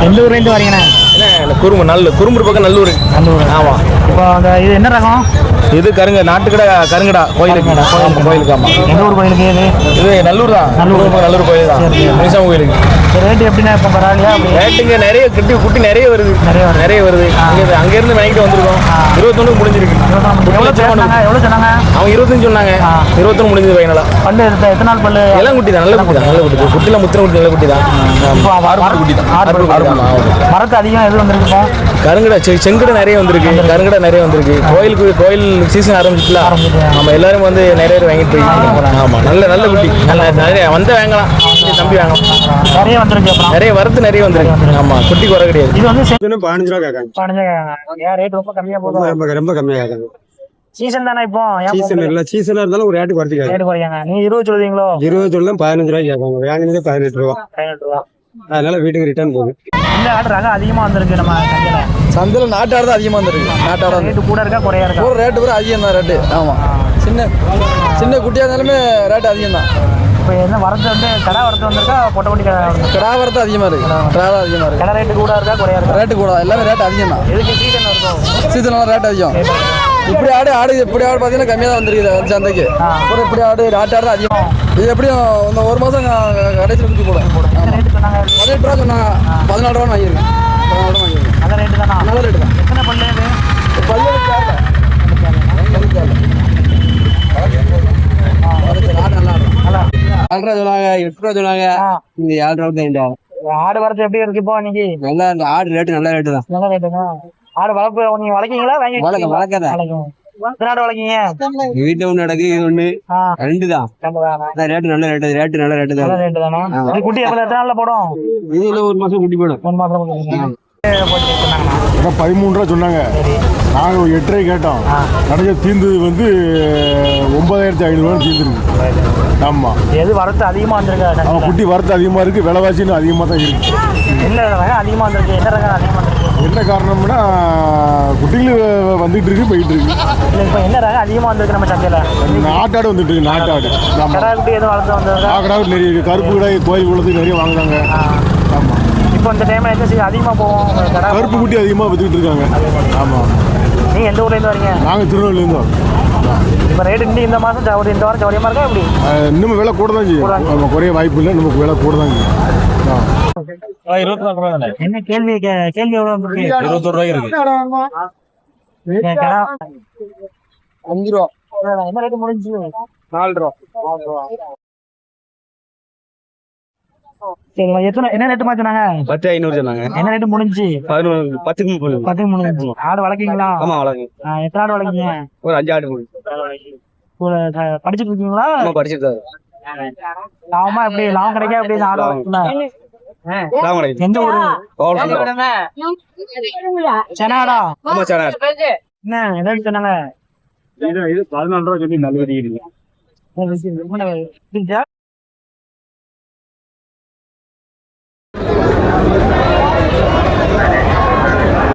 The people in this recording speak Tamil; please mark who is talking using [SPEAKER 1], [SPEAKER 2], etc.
[SPEAKER 1] எந்த ஊர்லேருந்து வரீங்கண்ணா?
[SPEAKER 2] குறும்பு குறும்பு பக்கம் நல்லூர். ஆமாம்.
[SPEAKER 1] இப்போ அந்த இது என்ன ரகம்?
[SPEAKER 2] இது கருங்க நாட்டுக்கடை கருங்கடா கோயிலுக்கு. கோயிலுக்கு. ஆமாம்.
[SPEAKER 1] எந்த ஊர் கோயிலுக்கு இது?
[SPEAKER 2] இது நல்லூர் தான். நல்லூர் கோயில் தான். முனிசாமி கோயிலுக்கு.
[SPEAKER 1] ரேட்டு எப்படின்னா இப்போ பரவாயில்லையா?
[SPEAKER 2] ரேட்டுங்க நிறைய குட்டி நிறைய வருது. நிறைய வருது. அங்கேருந்து வாங்கிட்டு வந்திருக்கோம். 21 முடிஞ்சிருக்கு.
[SPEAKER 1] எவ்வளோ சொன்னாங்க?
[SPEAKER 2] அவங்க 25 சொன்னாங்க. 21 முடிஞ்சது பையனால.
[SPEAKER 1] பல்லு எத்தனை நாள் பல்லு?
[SPEAKER 2] எல்லாம் குட்டி தான். நல்ல குட்டி தான். நல்ல குட்டி. குட்டிலாம் முத்திர குட்டி நல்ல குட்டி தான். குட்டி தான்.
[SPEAKER 1] மரத்து அதிகம் எது வந்திருக்கு?
[SPEAKER 2] கருங்கடை செங்கடை நிறைய வந்திருக்கு. கருங்கடை நிறைய வந்திருக்கு. கோயில் சீசன் ஆரம்பிச்சுல. நம்ம எல்லாரும் வந்து நிறைய பேர் வாங்கிட்டு போய். ஆமா நல்ல குட்டி. நிறைய வந்த வாங்கலாம். தம்பி வாங்கலாம்.
[SPEAKER 1] நிறைய வந்திருக்கு.
[SPEAKER 2] நிறைய வரத்து நிறைய வந்திருக்கு. ஆமா குட்டி குறை கிடையாது.
[SPEAKER 1] இது வந்து
[SPEAKER 3] 15 ரூபா கேட்காங்க.
[SPEAKER 1] 15 ரேட் ரொம்ப கம்மியா போகுது.
[SPEAKER 3] ரொம்ப கம்மியா கேட்காங்க.
[SPEAKER 1] சீசன் தானே இப்போ?
[SPEAKER 3] சீசன் இல்ல. சீசனா இருந்தாலும் ஒரு ரேட்டு குறைச்சிக்காங்க.
[SPEAKER 1] ரேட் குறையாங்க. நீ 20 சொல்றீங்களோ?
[SPEAKER 3] 20 சொல்லலாம். 15 ரூபாய்க்கு கேட்காங்க. வாங்கினதே 18 ரூபா.
[SPEAKER 1] 18 ரூபா.
[SPEAKER 3] அதனால வீட்டுக்கு ரிட்டர்ன் போகுது.
[SPEAKER 1] இந்த ஆடு ரகம் அதிகமா வந்திருக்கு நம்ம
[SPEAKER 2] சந்தையில் நாட்டு ஆடு தான் அதிகமாக வந்திருக்கு. நாட்டு ஆடு
[SPEAKER 1] ரேட்டு கூட இருக்கா குறையா இருக்கா?
[SPEAKER 2] ஒரு ரேட்டு கூட அதிகம் தான். ரேட்டு ஆமாம். சின்ன குட்டியாக இருந்தாலுமே ரேட்டு அதிகம் தான்.
[SPEAKER 1] இப்போ என்ன வரது வந்து கடை வரது வந்திருக்கா? பொட்டை குட்டி
[SPEAKER 2] கிடா வரத்து அதிகமாக இருக்குது. கிடா தான் அதிகமாக இருக்குது.
[SPEAKER 1] கடை ரேட்டு கூட இருக்கா குறையா இருக்கா?
[SPEAKER 2] ரேட்டு கூட எல்லாமே ரேட்டு அதிகம் தான்.
[SPEAKER 1] எதுக்கு சீசன் இருக்கும்?
[SPEAKER 2] சீசனெலாம் ரேட்டு அதிகம். இப்படி ஆடு பார்த்தீங்கன்னா கம்மியாக தான் வந்துருக்குது சந்தைக்கு. அப்புறம் இப்படி நாட்டு ஆடு தான் அதிகம். இது எப்படியும் இந்த ஒரு மாதம் கடைசியில் குட்டி போடும். 18 ரூபா சொன்னாங்க. 14 ரூபா வாங்கியிருக்கேன். 14 ரூபா வாங்கியிருக்கேன்.
[SPEAKER 1] நல்ல ரேட்டு தானா?
[SPEAKER 2] நல்ல ரேட்டு தான்.
[SPEAKER 1] எத்தனை பல்லு இது?
[SPEAKER 2] பல்லு
[SPEAKER 3] சொன்னாங்க 8 ரூபா சொன்னாங்க. இந்த 7 ரூபா தான்.
[SPEAKER 1] ஆடு வரது எப்படி இருக்கு இப்போ இன்னைக்கு?
[SPEAKER 3] நல்லா இந்த ஆடு ரேட்டு நல்ல ரேட்டு தான்.
[SPEAKER 1] நல்ல ரேட்டுங்க. ஆடு வளர்ப்பு நீங்க வளர்க்கீங்களா?
[SPEAKER 3] வளர்க்கதான்.
[SPEAKER 1] எத்தனை வளர்க்கீங்க?
[SPEAKER 3] வீட்டுல ஒண்ணு நடக்கு. இது ஒண்ணு 2 தான். ரேட்டு நல்ல ரேட்டு. ரேட்டு நல்ல ரேட்டு தான்.
[SPEAKER 1] நல்ல ரேட்டு தானா? இது குட்டி எத்தனை நாள்ல போடும்?
[SPEAKER 3] இதுல ஒரு மாசம் குட்டி போடும்.
[SPEAKER 1] 1 மாசம் போடுங்க.
[SPEAKER 4] 13 ரூபா சொன்னாங்க. நாங்கள் 8 ரூபாய் கேட்டோம். கடைசி தீர்ந்தது வந்து 9500 தீர்ந்துருக்கு. ஆமாம்.
[SPEAKER 1] எது வரத்து அதிகமாக வந்திருக்கு?
[SPEAKER 4] குட்டி வரத்து அதிகமாக இருக்குது. விலைவாசின்னு அதிகமாக தான் இருக்குது.
[SPEAKER 1] என்ன ரகம் அதிகமாக வந்திருக்கு? என்ன ரகம் அதிகமாக வந்திருக்கு?
[SPEAKER 4] என்ன காரணம்னா குட்டிகள் வந்துட்டு இருக்கு போயிட்டு இருக்கு.
[SPEAKER 1] இல்லை இப்போ என்ன ரகம் அதிகமாக வந்திருக்கு நம்ம சந்தையில்?
[SPEAKER 4] நாட்டாடு வந்துட்டு இருக்கு. நாட்டாடு.
[SPEAKER 1] கடா குட்டி எதுவும் வளர்த்து வந்தது?
[SPEAKER 4] கடா நிறைய இருக்குது. கருப்பு கடை கோயில் குளத்துக்கு நிறைய வாங்குறாங்க. ஆமாம்.
[SPEAKER 1] இப்போ இந்த டைமில் எந்த சீசன் அதிகமாக போவோம்?
[SPEAKER 4] கருப்பு குட்டி அதிகமாக வித்துக்கிட்டு இருக்காங்க. ஆமாம்.
[SPEAKER 1] நீங்கள் எந்த ஊர்லேருந்து வரீங்க?
[SPEAKER 4] நாங்கள் திருநெல்வேலியிலேருந்து வரோம்.
[SPEAKER 1] இப்போ ரேட்டு இந்த மாதம் இந்த வாரம் சௌரியமாக இருக்கா எப்படி?
[SPEAKER 4] இன்னும் விலை கூட தான் செய்யும். நம்ம குறைய வாய்ப்பு இல்லை. நமக்கு விலை கூட தான் செய்யும்.
[SPEAKER 1] 24 ரூபா தானே? என்ன கேள்வி எவ்வளோ வந்துருக்கு?
[SPEAKER 2] 21 ரூபாய்க்கு இருக்கு.
[SPEAKER 1] 5 ரூபா. என்ன ரேட்டு முடிஞ்சு?
[SPEAKER 2] 4 ரூபா.
[SPEAKER 1] சரிங்களா. என்ன ரேட்டு மாத்தினாங்க?
[SPEAKER 2] 10,500 சொன்னாங்க.
[SPEAKER 1] என்ன ரேட்டு முடிஞ்சு?
[SPEAKER 2] 10க்கு
[SPEAKER 1] முடிஞ்சு. ஆடு வளர்க்கீங்களா?
[SPEAKER 2] ஆமா வளர்க்கு.
[SPEAKER 1] எத்தனை ஆடு வளர்க்கீங்க?
[SPEAKER 2] ஒரு 5 ஆடு முடிஞ்சு.
[SPEAKER 1] படிச்சுட்டு இருக்கீங்களா?
[SPEAKER 2] படிச்சுட்டு
[SPEAKER 1] லாபமா எப்படி? லாபம் கிடைக்கா எப்படி? ஆடு எந்த ஊரு? சென்னாடா? என்ன ரேட்டு சொன்னாங்க?
[SPEAKER 4] இது 14 ரூபா சொல்லி நல்ல